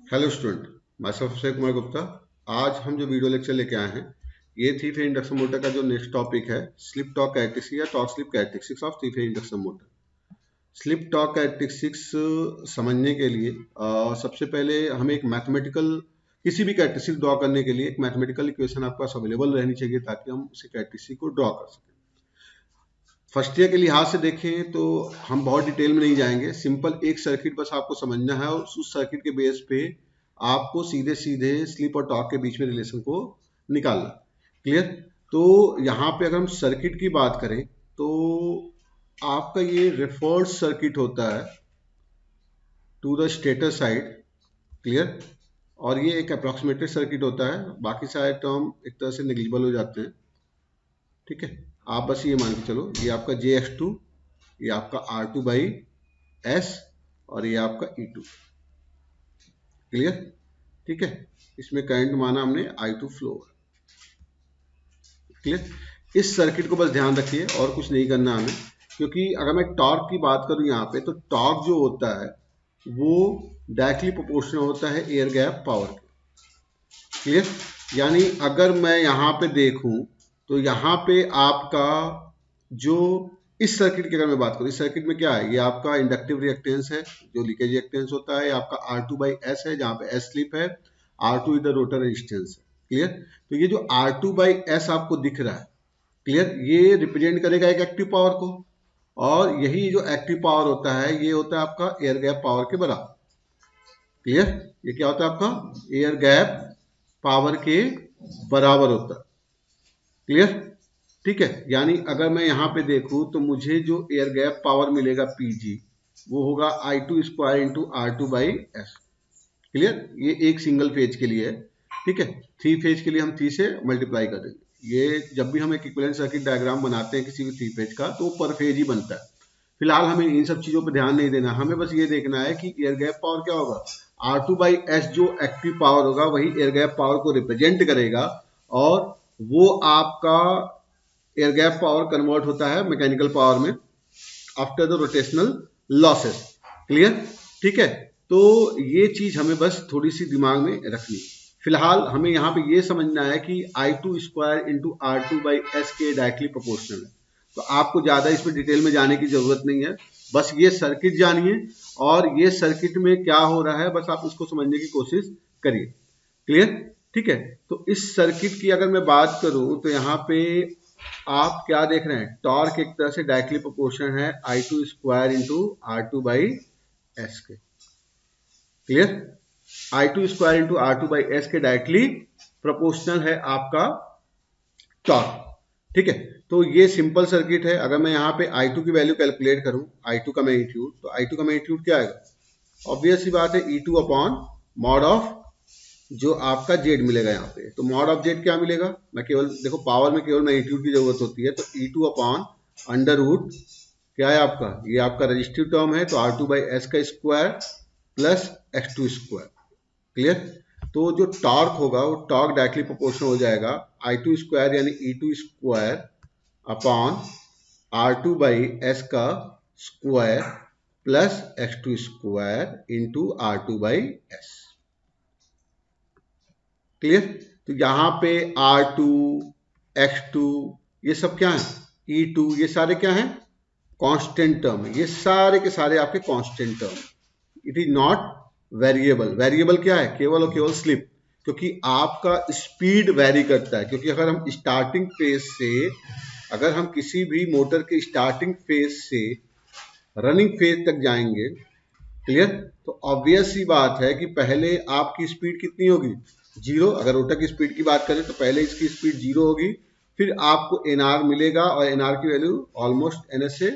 Hello student, मैं अक्षय कुमार गुप्ता। आज हम जो वीडियो लेक्चर लेके आए हैं, ये थ्री फेज इंडक्शन मोटर का जो नेक्स्ट टॉपिक है, स्लिप टॉर्क कैरेक्टरिस्टिक्स या torque slip characteristics of three phase induction motor. Slip torque characteristics समझने के लिए सबसे पहले हमें एक मैथमेटिकल किसी भी कैरेक्टरिस्टिक ड्रॉ करने के लिए एक मैथमेटिकल इक्वेशन आपके पास अवेलेबल रहनी चाहिए ताकि हम उसी कैरेक्टरिस्टिक को ड्रॉ कर सकें। फर्स्ट ईयर के लिहाज से देखें तो हम बहुत डिटेल में नहीं जाएंगे, सिंपल एक सर्किट बस आपको समझना है और उस सर्किट के बेस पे आपको सीधे सीधे स्लिप और टॉर्क के बीच में रिलेशन को निकालना। क्लियर? तो यहाँ पे अगर हम सर्किट की बात करें तो आपका ये रेफर्ड सर्किट होता है to the stator side. Clear? और ये एक अप्रोक्सीमेटेड सर्किट होता है, बाकी सारे टर्म एक तरह से नेग्लिजिबल हो जाते हैं। ठीक है, आप बस ये मान के चलो, ये आपका JX2, ये आपका R2/S और ये आपका E2। क्लियर? ठीक है, इसमें करंट माना हमने I2 फ्लो। क्लियर? इस सर्किट को बस ध्यान रखिए और कुछ नहीं करना हमें, क्योंकि अगर मैं टॉर्क की बात करूं यहाँ पे तो टॉर्क जो होता है वो डायरेक्टली प्रोपोर्शनल होता है एयर गैप पावर के। क्लियर? यानी अगर मैं यहाँ पे देखूं तो यहाँ पे आपका जो इस सर्किट की अगर मैं बात करूं, इस सर्किट में क्या है, ये आपका इंडक्टिव रिएक्टेंस है जो लीकेज रिएक्टेंस होता है, आपका R2/S है जहां पे S स्लिप है, R2 is the rotor resistance है। क्लियर? तो ये जो R2/S आपको दिख रहा है, क्लियर, ये रिप्रेजेंट करेगा एक एक्टिव पावर को, और यही जो एक्टिव पावर होता है ये होता है आपका एयर गैप पावर के बराबर। क्लियर? ये क्या होता है आपका एयर गैप पावर के बराबर होता है। क्लियर? ठीक है, यानी अगर मैं यहां पे देखूं तो मुझे जो एयर गैप पावर मिलेगा PG वो होगा I2² इंटू R2/S। क्लियर? ये एक सिंगल फेज के लिए है। ठीक है, थ्री फेज के लिए हम 3 से मल्टीप्लाई कर देंगे। ये जब भी हम एक इक्विवेलेंट सर्किट डायग्राम बनाते हैं किसी भी थ्री फेज का तो पर फेज ही बनता है। फिलहाल हमें इन सब चीजों पर ध्यान नहीं देना, हमें बस ये देखना है कि एयर गैप पावर क्या होगा। R2/S जो एक्टिव पावर होगा वही एयर गैप पावर को रिप्रेजेंट करेगा, और वो आपका एयर गैप पावर कन्वर्ट होता है मैकेनिकल पावर में after the rotational losses. Clear? ठीक है, तो ये चीज हमें बस थोड़ी सी दिमाग में रखनी। फिलहाल हमें यहाँ पे ये समझना है कि I2² इंटू R2/S के डायरेक्टली प्रोपोर्शनल है, तो आपको ज्यादा इसमें डिटेल में जाने की जरूरत नहीं है, बस ये सर्किट जानिए और ये सर्किट में क्या हो रहा है बस आप उसको समझने की कोशिश करिए। क्लियर? ठीक है, तो इस सर्किट की अगर मैं बात करूं तो यहाँ पे आप क्या देख रहे हैं, टॉर्क एक तरह से डायरेक्टली प्रोपोर्शनल है I2² इंटू R2/S के। क्लियर? I2² इंटू R2/S के डायरेक्टली प्रोपोर्शनल है आपका टॉर्क। ठीक है, तो ये सिंपल सर्किट है। अगर मैं यहाँ पे I2 की वैल्यू कैलकुलेट करूं, I2 का मैग्नीट्यूड, तो I2 का मैग्नीट्यूड क्या आएगा, ऑब्वियस सी बात है E2 अपॉन मॉड ऑफ जो आपका जेड मिलेगा यहाँ पे। तो मॉड ऑफ जेड क्या मिलेगा, मैं केवल देखो पावर में केवल मैग्नीट्यूड की जरूरत होती है, तो E2 अपॉन अंडर रूट क्या है आपका, ये आपका रजिस्टिव टर्म है तो R2/S का square plus X2 square. Clear? तो जो टॉर्क होगा वो टॉर्क डायरेक्टली प्रोपोर्शनल हो जाएगा I2² यानी E2 स्क्वायर अपॉन R2/S का square plus X2 square into R2/S। Clear? तो यहां पे R2, X2 ये सब क्या है, E2 ये सारे क्या है, कांस्टेंट टर्म है, ये सारे के सारे आपके constant term. It is not variable. Variable क्या है, केवल और केवल स्लिप, क्योंकि आपका स्पीड वेरी करता है। क्योंकि अगर हम स्टार्टिंग फेज से, अगर हम किसी भी मोटर के स्टार्टिंग फेज से रनिंग फेज तक जाएंगे, क्लियर, तो ऑब्वियस सी बात है कि पहले आपकी स्पीड कितनी होगी, 0। अगर रोटर की स्पीड की बात करें तो पहले इसकी स्पीड 0 होगी, फिर आपको NR मिलेगा और NR की वैल्यू ऑलमोस्ट NS से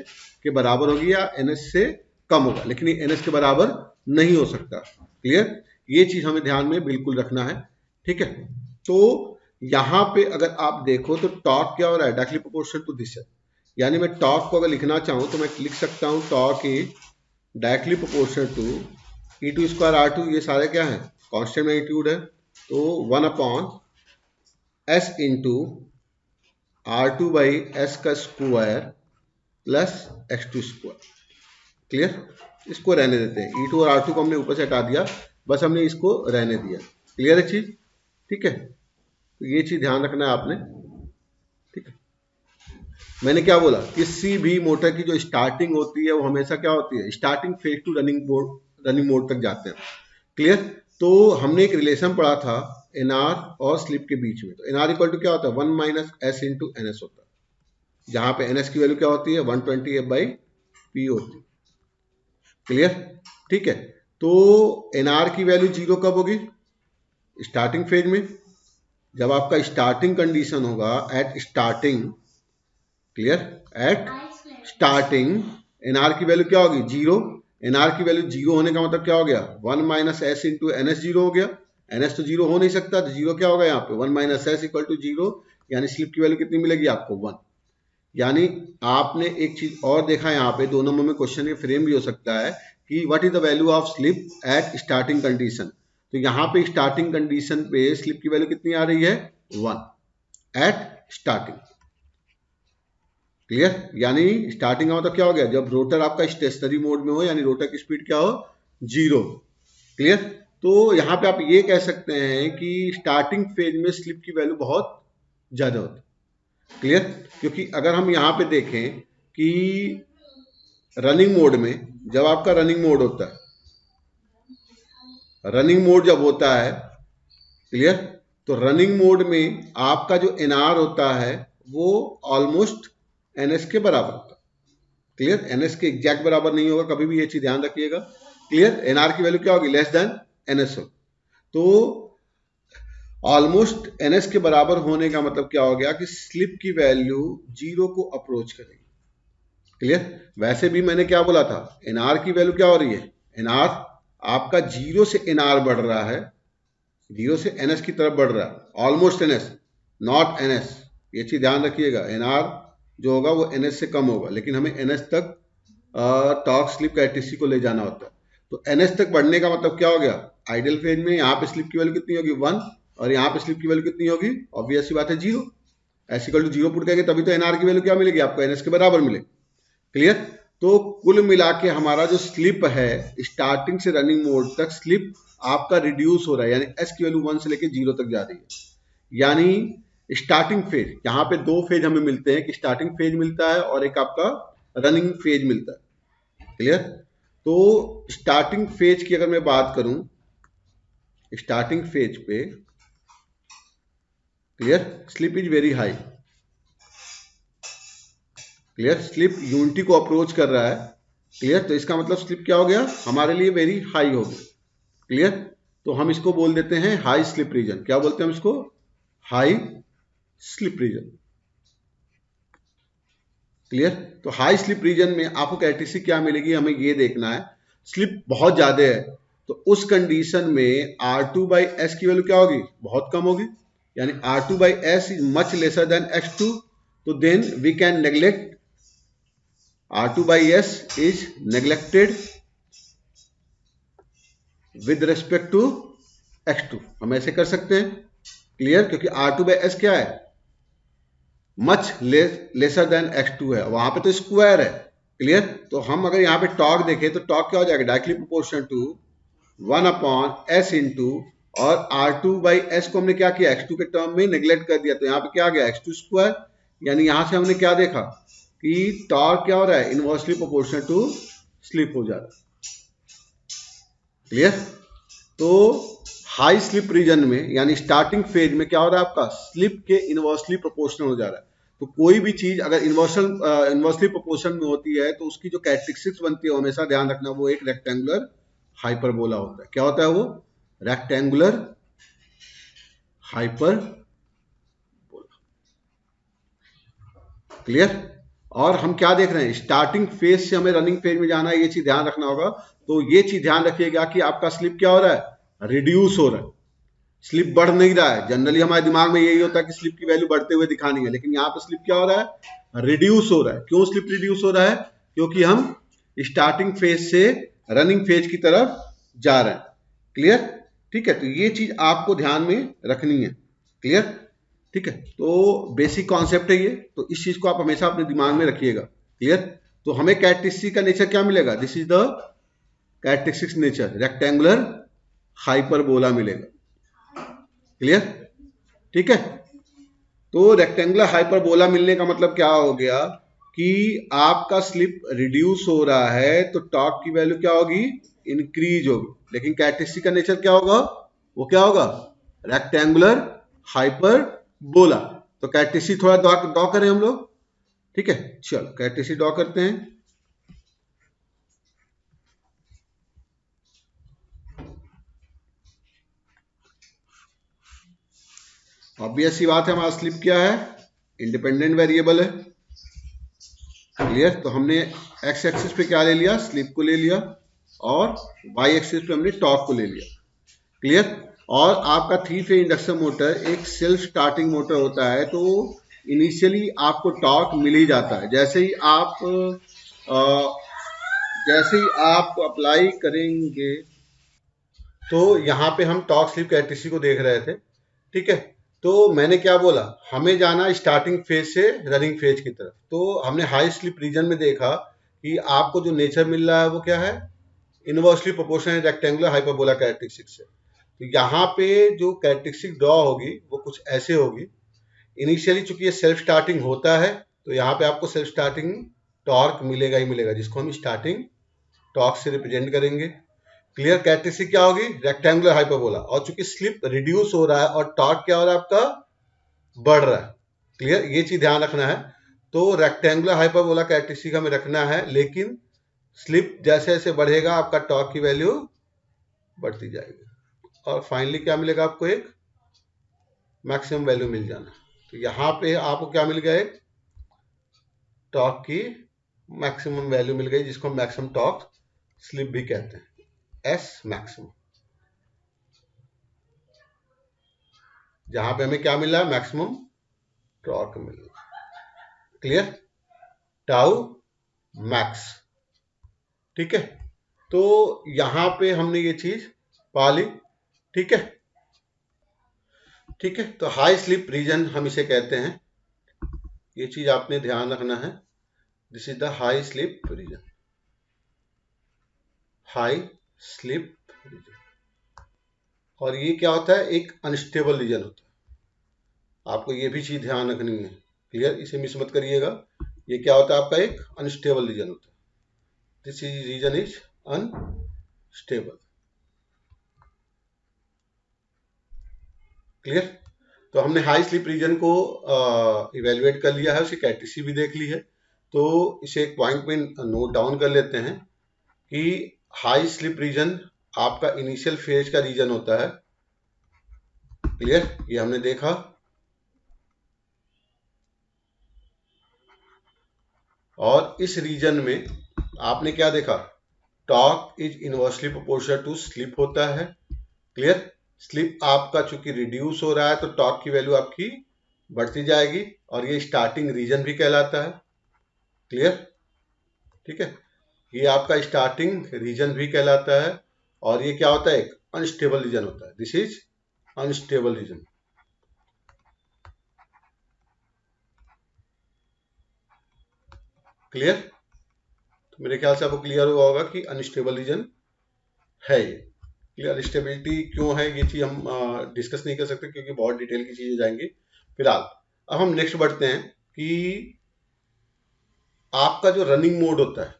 के बराबर होगी या NS से कम होगा, लेकिन ये NS के बराबर नहीं हो सकता। क्लियर? ये चीज हमें ध्यान में बिल्कुल रखना है। ठीक है, तो यहां पे अगर आप देखो तो टॉर्क क्या हो रहा है, डायरेक्टली प्रोपोर्शनल टू दिस है। यानी मैं टॉर्क को अगर लिखना चाहूं तो मैं लिख सकता हूं torque is directly proportional to E2² R2, ये सारे क्या है, कांस्टेंट मैग्नीट्यूड है, तो 1 अपॉन S इंटू R2/S का square plus X2 square. Clear, इसको रहने देते हैं। E2 और R2 को हमने ऊपर से हटा दिया, बस हमने इसको रहने दिया। क्लियर है चीज, ठीक है। तो ये चीज ध्यान रखना है आपने, ठीक है। मैंने क्या बोला, किसी भी मोटर की जो स्टार्टिंग होती है वो हमेशा क्या होती है, starting phase two running mode तक जाते हैं। क्लियर। तो हमने एक रिलेशन पढ़ा था एनआर और स्लिप के बीच में। तो एनआर इक्वल टू क्या होता है, 1 minus S into N S होता है, जहां पे एनएस की वैल्यू क्या होती है, 120 बाई पी होती है। क्लियर, ठीक है। तो एनआर की वैल्यू 0 कब होगी, स्टार्टिंग फेज में, जब आपका स्टार्टिंग कंडीशन होगा at starting. Clear, at starting NR की वैल्यू क्या होगी, 0। एनआर की वैल्यू 0 होने का मतलब क्या हो गया, 1 माइनस एस इंटू एनएस 0 हो गया। एनएस तो 0 हो नहीं सकता, तो 0 क्या होगा यहाँ पे, 1 माइनस एस इक्वल टू 0, यानी स्लिप की वैल्यू कितनी मिलेगी आपको, 1। यानी आपने एक चीज और देखा यहाँ पे, 2 नंबर में क्वेश्चन ये फ्रेम भी हो सकता है कि what is the value of slip at starting condition. तो यहाँ पे स्टार्टिंग कंडीशन पे स्लिप की वैल्यू कितनी आ रही है, 1 एट स्टार्टिंग। क्लियर, यानी स्टार्टिंग का मतलब क्या हो गया, जब रोटर आपका स्टेशनरी मोड में हो, यानी रोटर की स्पीड क्या हो, 0। क्लियर। तो यहां पे आप ये कह सकते हैं कि स्टार्टिंग फेज में स्लिप की वैल्यू बहुत ज्यादा होती है। क्लियर, क्योंकि अगर हम यहां पे देखें कि रनिंग मोड में, जब आपका रनिंग मोड होता है, रनिंग मोड जब होता है, क्लियर, तो रनिंग मोड में आपका जो एनआर होता है वो ऑलमोस्ट एनएस के बराबर होता है। क्लियर, एनएस के एग्जैक्ट बराबर नहीं होगा, कभी भी ये चीज ध्यान रखिएगा। क्लियर, एनआर की वैल्यू क्या होगी, लेस देन एनएस हो। तो ऑलमोस्ट एनएस के बराबर होने का मतलब क्या हो गया कि स्लिप की वैल्यू 0 को अप्रोच करेगी। क्लियर, वैसे भी मैंने क्या बोला था, एनआर की वैल्यू क्या हो रही है, एनआर आपका 0 से एनआर बढ़ रहा है, 0 से एनएस की तरफ बढ़ रहा है, ऑलमोस्ट एनएस, नॉट एनएस। ये चीज ध्यान रखिएगा, एनआर जो होगा वो एनएस से कम होगा, लेकिन हमें एनएस तक टॉर्क स्लिप कैरेक्टरिस्टिक को ले जाना होता है। तो एनएस तक बढ़ने का मतलब क्या हो गया, आइडियल फेज में यहाँ पे स्लिप की वैल्यू कितनी होगी, 1, और यहाँ पे स्लिप की वैल्यू कितनी होगी, ऑब्वियस सी बात है 0। एस इक्वल टू 0 पुट करेंगे तभी तो एनआर की वैल्यू क्या मिलेगी आपको, एनएस के बराबर मिलेगी। क्लियर। तो कुल मिला के हमारा जो स्लिप है, स्टार्टिंग से रनिंग मोड तक स्लिप आपका रिड्यूस हो रहा है, यानी एस की वैल्यू 1 से लेकर 0 तक जा रही है। यानी स्टार्टिंग फेज, यहाँ पे 2 फेज हमें मिलते हैं, कि स्टार्टिंग फेज मिलता है और एक आपका रनिंग फेज मिलता है। क्लियर। तो स्टार्टिंग फेज की अगर मैं बात करूं, स्टार्टिंग फेज पे, clear, slip is very high. Clear, slip unity को अप्रोच कर रहा है। क्लियर, तो इसका मतलब स्लिप क्या हो गया, हमारे लिए वेरी हाई हो गया। क्लियर, तो हम इसको बोल देते हैं हाई स्लिप रीजन। क्या बोलते हैं हम इसको, हाई स्लिप रीजन। क्लियर, तो हाई स्लिप रीजन में आपको कैरेक्टरिस्टिक क्या मिलेगी, हमें ये देखना है। स्लिप बहुत ज्यादा है तो उस कंडीशन में R2 बाई एस की वैल्यू क्या होगी, बहुत कम होगी, यानी R2 by S is much lesser than X2। तो then we can neglect R2 by S is neglected with respect to X2। हम ऐसे कर सकते हैं। क्लियर, क्योंकि R2 by S क्या है, मच लेसर देन X2 है, वहां पे तो स्क्वायर है। क्लियर, तो हम अगर यहाँ पे टॉर्क देखें तो टॉर्क क्या हो जाएगा, directly proportional to 1 upon S into, और R2 by S को हमने क्या किया, X2 के टर्म में नेग्लेक्ट कर दिया, तो यहाँ पे क्या आ गया, X2 स्क्वायर। यानी यहां से हमने क्या देखा कि टॉर्क क्या हो रहा है, इनवर्सली प्रोपोर्शनल टू स्लिप हो जा रहा है। क्लियर, तो हाई स्लिप रीजन में, यानी स्टार्टिंग फेज में क्या हो रहा है, आपका स्लिप के इनवर्सली प्रोपोर्शनल हो जा रहा है। तो कोई भी चीज अगर इनवर्सली प्रोपोर्शन में होती है तो उसकी जो कैरेक्टरिस्टिक्स बनती है हमेशा ध्यान रखना, वो एक रेक्टेंगुलर हाइपरबोला होता है। क्या होता है वो, रेक्टेंगुलर हाइपरबोला। क्लियर, और हम क्या देख रहे हैं, स्टार्टिंग फेज से हमें रनिंग फेज में जाना है, ये चीज ध्यान रखना होगा। तो ये चीज ध्यान रखिएगा कि आपका स्लिप क्या हो रहा है, रिड्यूस हो रहा है, स्लिप बढ़ नहीं रहा है। जनरली हमारे दिमाग में यही होता है कि स्लिप की वैल्यू बढ़ते हुए दिखानी है, लेकिन यहाँ पे स्लिप क्या हो रहा है, रिड्यूस हो रहा है। क्यों स्लिप रिड्यूस हो रहा है, क्योंकि हम स्टार्टिंग फेज से रनिंग फेज की तरफ जा रहे हैं। क्लियर, ठीक है, तो ये चीज आपको ध्यान में रखनी है। क्लियर, ठीक है, तो बेसिक कॉन्सेप्ट है ये, तो इस चीज को आप हमेशा अपने दिमाग में रखिएगा। क्लियर, तो हमें कैरेक्टरिस्टिक का नेचर क्या मिलेगा? This is the characteristics nature, rectangular hyperbola मिलेगा। क्लियर? ठीक है। तो रेक्टेंगुलर हाइपरबोला मिलने का मतलब क्या हो गया कि आपका स्लिप रिड्यूस हो रहा है तो टॉर्क की वैल्यू क्या होगी? इंक्रीज होगी। लेकिन कैरेक्टरिस्टिक का नेचर क्या होगा? वो क्या होगा? Rectangular hyperbola. तो कैरेक्टरिस्टिक थोड़ा ड्रॉ करें हम लोग। ठीक है, चलो कैरेक्टरिस्टिक ड्रॉ करते हैं। ऑब्वियस सी बात है, हमारा स्लिप क्या है? इंडिपेंडेंट वेरिएबल है। क्लियर? तो हमने एक्स एक्सिस पे क्या ले लिया? स्लिप को ले लिया, और वाई एक्सिस पे हमने टॉर्क को ले लिया। क्लियर? और आपका 3 फेज इंडक्शन मोटर एक सेल्फ स्टार्टिंग मोटर होता है, तो इनिशियली आपको टॉर्क मिल ही जाता है। जैसे ही आप अप्लाई करेंगे, तो यहाँ पे हम टॉर्क स्लिप कैरेक्टरिस्टिक को देख रहे थे। ठीक है, तो मैंने क्या बोला? हमें जाना स्टार्टिंग फेज से रनिंग फेज की तरफ। तो हमने हाई स्लिप रीजन में देखा कि आपको जो नेचर मिल रहा है वो क्या है? Inversely proportional rectangular hyperbola characteristic से। तो यहाँ पे जो कैरेक्टरिस्टिक ड्रॉ होगी वो कुछ ऐसे होगी। इनिशियली चूंकि ये सेल्फ स्टार्टिंग होता है, तो यहाँ पे आपको सेल्फ स्टार्टिंग टॉर्क मिलेगा ही मिलेगा, जिसको हम स्टार्टिंग टॉर्क से रिप्रेजेंट करेंगे। क्लियर? कैरेक्टरिस्टिक क्या होगी? Rectangular hyperbola. और चूंकि स्लिप रिड्यूस हो रहा है और टॉर्क क्या हो रहा है? आपका बढ़ रहा है। क्लियर? ये चीज ध्यान रखना है। तो रेक्टेंगुलर हाइपरबोला कैरेक्टरिस्टिक हमें रखना है, लेकिन स्लिप जैसे जैसे बढ़ेगा आपका टॉर्क की वैल्यू बढ़ती जाएगी, और फाइनली क्या मिलेगा? आपको एक मैक्सिमम वैल्यू मिल जाना। तो यहाँ पे आपको क्या मिल गया? एक टॉर्क की मैक्सिमम वैल्यू मिल गई, जिसको मैक्सिमम टॉर्क स्लिप भी कहते हैं, एस मैक्सिमम। जहां पे हमें क्या मिला? मैक्सिमम टॉर्क मिल रहा। क्लियर? Tau max. ठीक है, तो यहां पे हमने ये चीज पा ली। ठीक है, ठीक है। तो हाई स्लिप रीजन हम इसे कहते हैं, ये चीज आपने ध्यान रखना है। This is the high slip region, high slip region. और ये क्या होता है? एक अनस्टेबल रीजन होता है। आपको ये भी चीज ध्यान रखनी है। क्लियर? इसे मिस मत करिएगा। ये क्या होता है? आपका एक अनस्टेबल रीजन होता है। This is region is unstable. Clear? तो हमने हाई स्लिप रीजन को इवेल्युएट कर लिया है, उसकी कैरेक्टरिस्टिक भी देख ली है। तो इसे एक पॉइंट पे नोट डाउन कर लेते हैं कि हाई स्लिप रीजन आपका इनिशियल फेज का रीजन होता है। क्लियर? ये हमने देखा। और इस रीजन में आपने क्या देखा? Torque is inversely proportional to slip होता है। क्लियर? स्लिप आपका चूंकि रिड्यूस हो रहा है, तो टॉर्क की वैल्यू आपकी बढ़ती जाएगी, और ये स्टार्टिंग रीजन भी कहलाता है। क्लियर? ठीक है, ये आपका स्टार्टिंग रीजन भी कहलाता है। और ये क्या होता है? एक अनस्टेबल रीजन होता है। This is unstable region. Clear? तो मेरे ख्याल से आपको क्लियर हुआ होगा कि अनस्टेबल रीजन है ये। क्लियर? स्टेबिलिटी क्यों है ये चीज हम डिस्कस नहीं कर सकते, क्योंकि बहुत डिटेल की चीजें जाएंगी फिलहाल। अब हम नेक्स्ट बढ़ते हैं कि आपका जो रनिंग मोड होता है।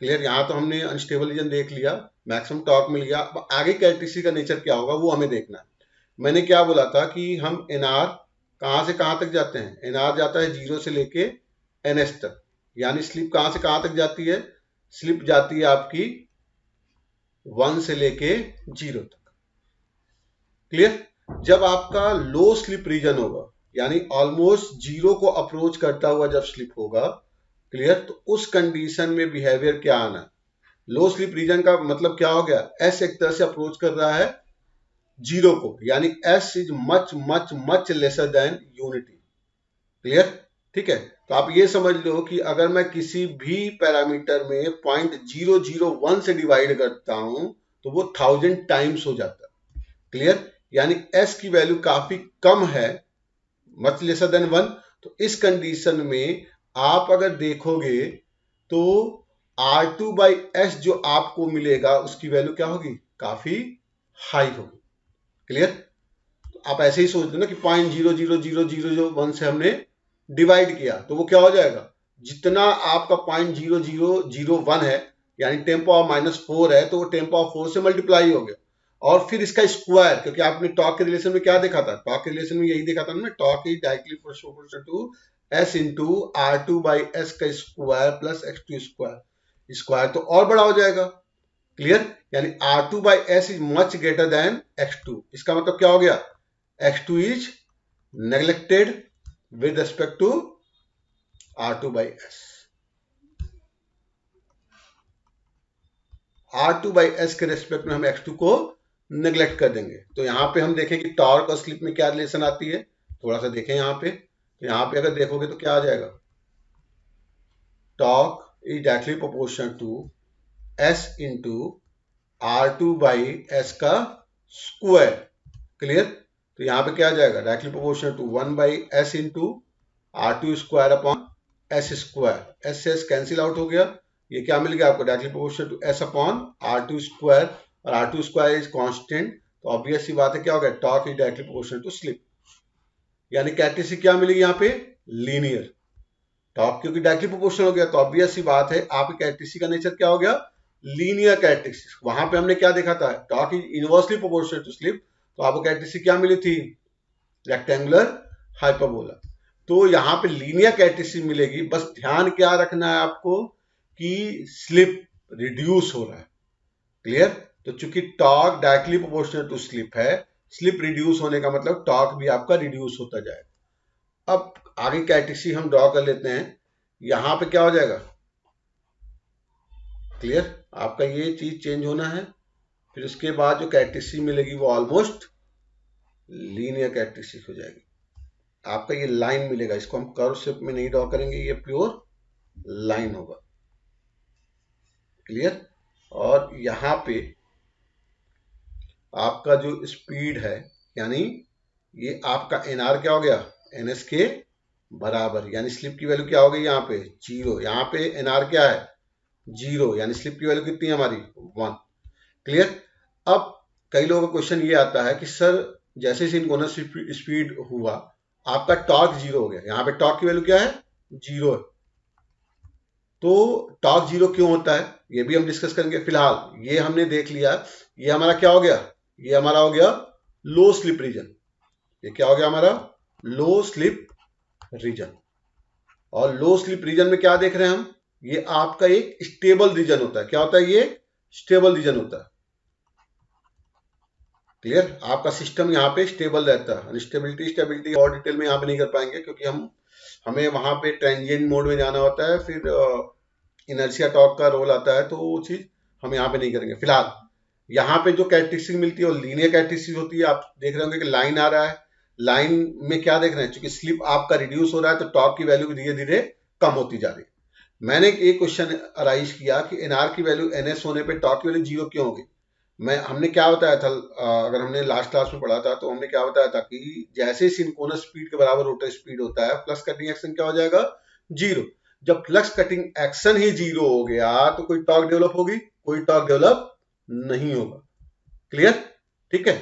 क्लियर? यहां तो हमने अनस्टेबल रीजन देख लिया, मैक्सिमम टॉर्क मिल गया। अब आगे कैरेक्टरिस्टिक का नेचर क्या होगा वो हमें देखना है। मैंने क्या बोला था कि हम एनआर कहां से कहां तक जाते हैं? एनआर जाता है 0 से लेके एनएस तक। यानी स्लिप कहां से कहां तक जाती है? स्लिप जाती है आपकी 1 से लेके 0 तक। क्लियर? जब आपका लो स्लिप रीजन होगा, यानी ऑलमोस्ट 0 को अप्रोच करता हुआ जब स्लिप होगा, क्लियर, तो उस कंडीशन में बिहेवियर क्या आना? लो स्लिप रीजन का मतलब क्या हो गया? एस एक तरह से अप्रोच कर रहा है 0 को, यानी S is much much much lesser than unity. Clear? ठीक है, तो आप ये समझ लो कि अगर मैं किसी भी पैरामीटर में 0.001 से डिवाइड करता हूं, तो वो 1000 टाइम्स हो जाता है। क्लियर? यानी एस की वैल्यू काफी कम है, मच लेसर देन 1। तो इस कंडीशन में आप अगर देखोगे तो R2/S जो आपको मिलेगा उसकी वैल्यू क्या होगी, काफी हाई होगी। क्लियर? तो आप ऐसे ही सोच लो ना कि 0.00001 से हमने डिवाइड किया तो वो क्या हो जाएगा, जितना आपका 0.0001 है यानी 10⁻⁻4 है तो वो 10⁻4 से मल्टीप्लाई हो गया, और फिर इसका स्क्वायर, क्योंकि आपने टॉर्क के रिलेशन में क्या देखा था, टॉर्क के रिलेशन में यही देखा था ना, torque is directly proportional to S into R2/S का square plus X2 square, square तो और बड़ा हो जाएगा। क्लियर? यानी R2/S is much greater than X2। इसका मतलब क्या हो गया, X2 is neglected with respect to R2/S। R2/S के रेस्पेक्ट में हम X2 को नेग्लेक्ट कर देंगे। तो यहां पे हम देखें कि टॉर्क और स्लिप में क्या रिलेशन आती है, थोड़ा सा देखें यहां पे। तो यहां पे अगर देखोगे तो क्या आ जाएगा, torque is directly proportional to S into R2/S का स्क्वायर। क्लियर? तो यहां पे क्या आ जाएगा, directly proportional to 1/S into R2 square upon S square. S से S कैंसिल आउट हो गया, ये क्या मिल गया आपको, directly proportional to S upon R2 square, और R2 स्क्वायर इज कांस्टेंट, तो ऑब्वियस सी बात है क्या हो गया, torque is directly proportional to slip. यानी कैरेक्टरिस्टिक क्या मिलेगी यहाँ पे, लीनियर। टॉर्क क्योंकि डायरेक्टली प्रोपोर्शनल हो गया तो ऑब्वियस सी बात है आपकी कैरेक्टरिस्टिक का नेचर क्या हो गया, लीनियर कैरेक्टरिस्टिक। वहां पे हमने क्या देखा था, torque is inversely proportional to slip, तो आपको कैरेक्टरिस्टिक क्या मिली थी, रेक्टेंगुलर हाइपरबोला। तो यहाँ पे लीनियर कैरेक्टरिस्टिक मिलेगी, बस ध्यान क्या रखना है आपको कि स्लिप रिड्यूस हो रहा है। क्लियर? तो चूंकि torque directly proportional to slip है, स्लिप रिड्यूस होने का मतलब टॉर्क भी आपका रिड्यूस होता जाएगा। अब आगे कैरेक्टरिस्टिक हम ड्रॉ कर लेते हैं, यहां पे क्या हो जाएगा, क्लियर? आपका ये चीज चेंज होना है, फिर उसके बाद जो कैरेक्टरिस्टिक मिलेगी वो ऑलमोस्ट लीनियर कैरेक्टरिस्टिक हो जाएगी। आपका ये लाइन मिलेगा, इसको हम कर्व शेप में नहीं ड्रॉ करेंगे, ये प्योर लाइन होगा। क्लियर? और यहां पे आपका जो स्पीड है, यानी ये आपका NR क्या हो गया, NS के बराबर, यानी स्लिप की वैल्यू क्या हो गई यहाँ पे 0, यहाँ पे NR क्या है 0, यानी स्लिप की वैल्यू कितनी है हमारी 1। क्लियर? अब कई लोगों का क्वेश्चन ये आता है कि सर जैसे सिंक्रोनस स्पीड हुआ आपका टॉर्क 0 हो गया, यहाँ पे टॉर्क की वैल्यू क्या है 0 है, तो टॉर्क 0 क्यों होता है ये भी हम डिस्कस करेंगे। फिलहाल ये हमने देख लिया, ये हमारा क्या हो गया, ये हमारा हो गया लो स्लिप रीजन, ये क्या हो गया हमारा लो स्लिप रीजन। और लो स्लिप रीजन में क्या देख रहे हैं हम, ये आपका एक स्टेबल रीजन होता है। क्या होता है, ये स्टेबल रीजन होता है। क्लियर? आपका सिस्टम यहाँ पे स्टेबल रहता है। स्टेबिलिटी और डिटेल में यहाँ पे नहीं कर पाएंगे क्योंकि हमें वहां पे ट्रांजिएंट मोड में जाना होता है, फिर इनर्शिया टॉर्क का रोल आता है, तो वो चीज हम यहाँ पे नहीं करेंगे। फिलहाल यहाँ पे जो कैरेक्टरिस्टिक मिलती है वो लीनियर कैरेक्टरिस्टिक होती है। आप देख रहे होंगे कि लाइन आ रहा है, लाइन में क्या देख रहे हैं, चूंकि स्लिप आपका रिड्यूस हो रहा है तो टॉर्क की वैल्यू धीरे धीरे कम होती जा रही है। मैंने एक क्वेश्चन अराइज किया कि NR की वैल्यू NS होने पे टॉर्क की वैल्यू 0 क्यों होगी। हमने क्या बताया था, अगर हमने लास्ट क्लास में पढ़ा था तो हमने क्या बताया था कि जैसे सिंक्रोनस स्पीड के बराबर रोटर स्पीड होता है, फ्लक्स कटिंग एक्शन क्या हो जाएगा 0। जब फ्लक्स कटिंग एक्शन ही 0 हो गया तो कोई टॉर्क डेवलप होगी, कोई टॉर्क डेवलप नहीं होगा। क्लियर? ठीक है?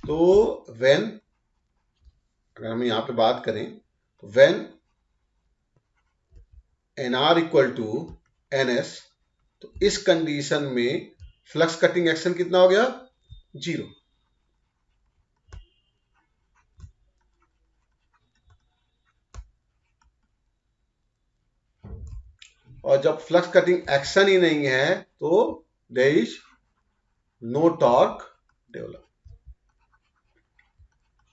तो व्हेन, अगर हम यहां पे बात करें तो when NR equal to NS, तो इस कंडीशन में फ्लक्स कटिंग एक्शन कितना हो गया 0। और जब फ्लक्स कटिंग एक्शन ही नहीं है तो there is no torque develop,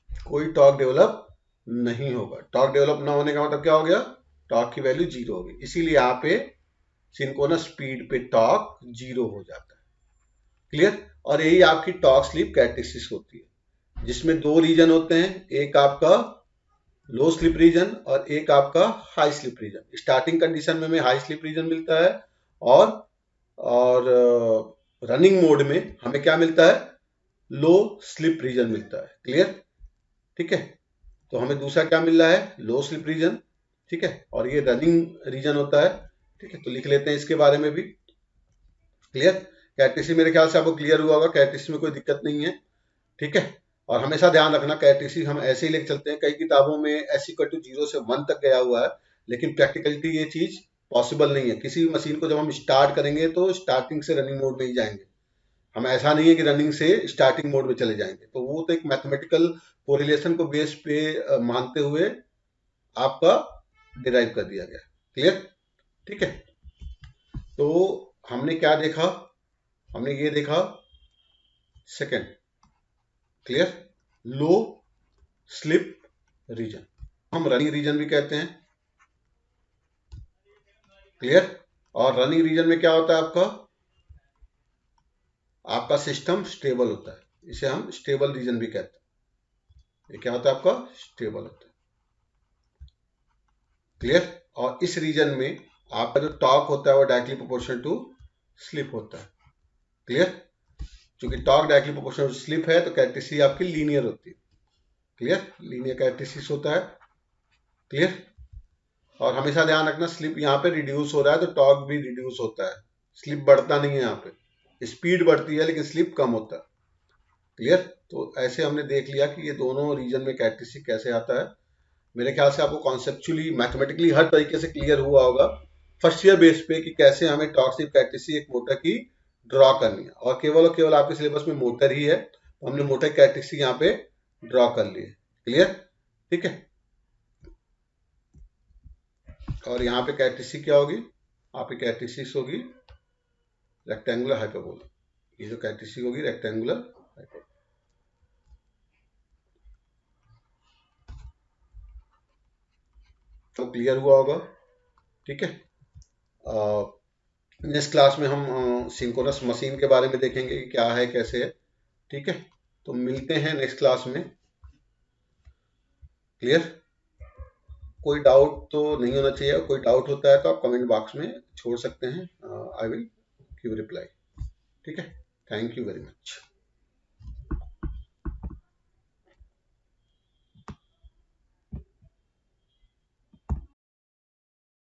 कोई टॉर्क डेवलप नहीं होगा। टॉर्क डेवलप ना होने का मतलब क्या हो गया, टॉर्क की वैल्यू 0 होगी। इसीलिए यहां पे सिंक्रोनस स्पीड पे टॉर्क 0 हो जाता है। क्लियर? और यही आपकी टॉर्क स्लिप कैरेक्टरिस्टिक्स होती है, जिसमें दो रीजन होते हैं, एक आपका लो स्लिप रीजन और एक आपका high slip region. Starting condition में हमें हाई स्लिप रीजन मिलता है, और रनिंग मोड में हमें क्या मिलता है, लो स्लिप रीजन मिलता है। क्लियर? ठीक है? तो हमें दूसरा क्या मिल रहा है, लो स्लिप रीजन। ठीक है? और ये रनिंग रीजन होता है। ठीक है, तो लिख लेते हैं इसके बारे में भी। क्लियर, कैरेक्टरिस्टिक मेरे ख्याल से आपको क्लियर हुआ होगा, कैरेक्टरिस्टिक में कोई दिक्कत नहीं है। ठीक है, और हमेशा ध्यान रखना कैरेक्टरिस्टिक हम ऐसे ही लिख चलते हैं, कई किताबों में s=0 से 1 तक गया हुआ है, लेकिन प्रैक्टिकलिटी ये चीज पॉसिबल नहीं है। किसी भी मशीन को जब हम स्टार्ट करेंगे तो स्टार्टिंग से रनिंग मोड में ही जाएंगे, हम ऐसा नहीं है कि रनिंग से स्टार्टिंग मोड में चले जाएंगे। तो वो तो एक मैथमेटिकल कोरिलेशन को बेस पे मानते हुए आपका डिराइव कर दिया गया। क्लियर, ठीक है, तो हमने क्या देखा, हमने ये देखा सेकंड, क्लियर, लो स्लिप रीजन, हम रनिंग रीजन भी कहते हैं। क्लियर, और रनिंग रीजन में क्या होता है आपका, आपका सिस्टम स्टेबल होता है, इसे हम स्टेबल रीजन भी कहते हैं। ये क्या होता है आपका, स्टेबल होता है। क्लियर, और इस रीजन में आपका जो टॉर्क होता है वो डायरेक्टली प्रोपोर्शनल टू स्लिप होता है। क्लियर, क्योंकि torque directly proportional to slip है तो कैरेक्टरिस्टिक आपकी लीनियर होती है। क्लियर, लीनियर कैरेक्टरिस्टिक्स होता है। क्लियर, और हमेशा ध्यान रखना स्लिप यहाँ पे रिड्यूस हो रहा है तो टॉर्क भी रिड्यूस होता है, स्लिप बढ़ता नहीं है, यहाँ पे स्पीड बढ़ती है लेकिन स्लिप कम होता है। क्लियर, तो ऐसे हमने देख लिया कि ये दोनों रीजन में कैरेक्टरिस्टिक कैसे आता है। मेरे ख्याल से आपको कॉन्सेप्चुअली मैथमेटिकली हर तरीके से क्लियर हुआ होगा फर्स्ट ईयर बेस पे कि कैसे हमें टॉर्क स्लिप कैरेक्टरिस्टिक एक मोटर की ड्रॉ करनी है, और केवल आपके सिलेबस में मोटर ही है तो हमने मोटर कैरेक्टरिस्टिक यहाँ पे ड्रॉ कर ली है। क्लियर, ठीक है, और यहाँ पे कैरेक्टरिस्टिक क्या होगी, आपकी कैरेक्टरिस्टिक्स होगी रेक्टेंगुलर हाइपरबोला, ये जो कैरेक्टरिस्टिक होगी रेक्टेंगुलर हाइपरबोला। तो क्लियर हुआ होगा, ठीक है। नेक्स्ट क्लास में हम सिंक्रोनस मशीन के बारे में देखेंगे कि क्या है कैसे है। ठीक है, तो मिलते हैं नेक्स्ट क्लास में। क्लियर, कोई डाउट तो नहीं होना चाहिए, कोई डाउट होता है तो आप कमेंट बॉक्स में छोड़ सकते हैं, आई विल गिव रिप्लाई। ठीक है, थैंक यू वेरी मच।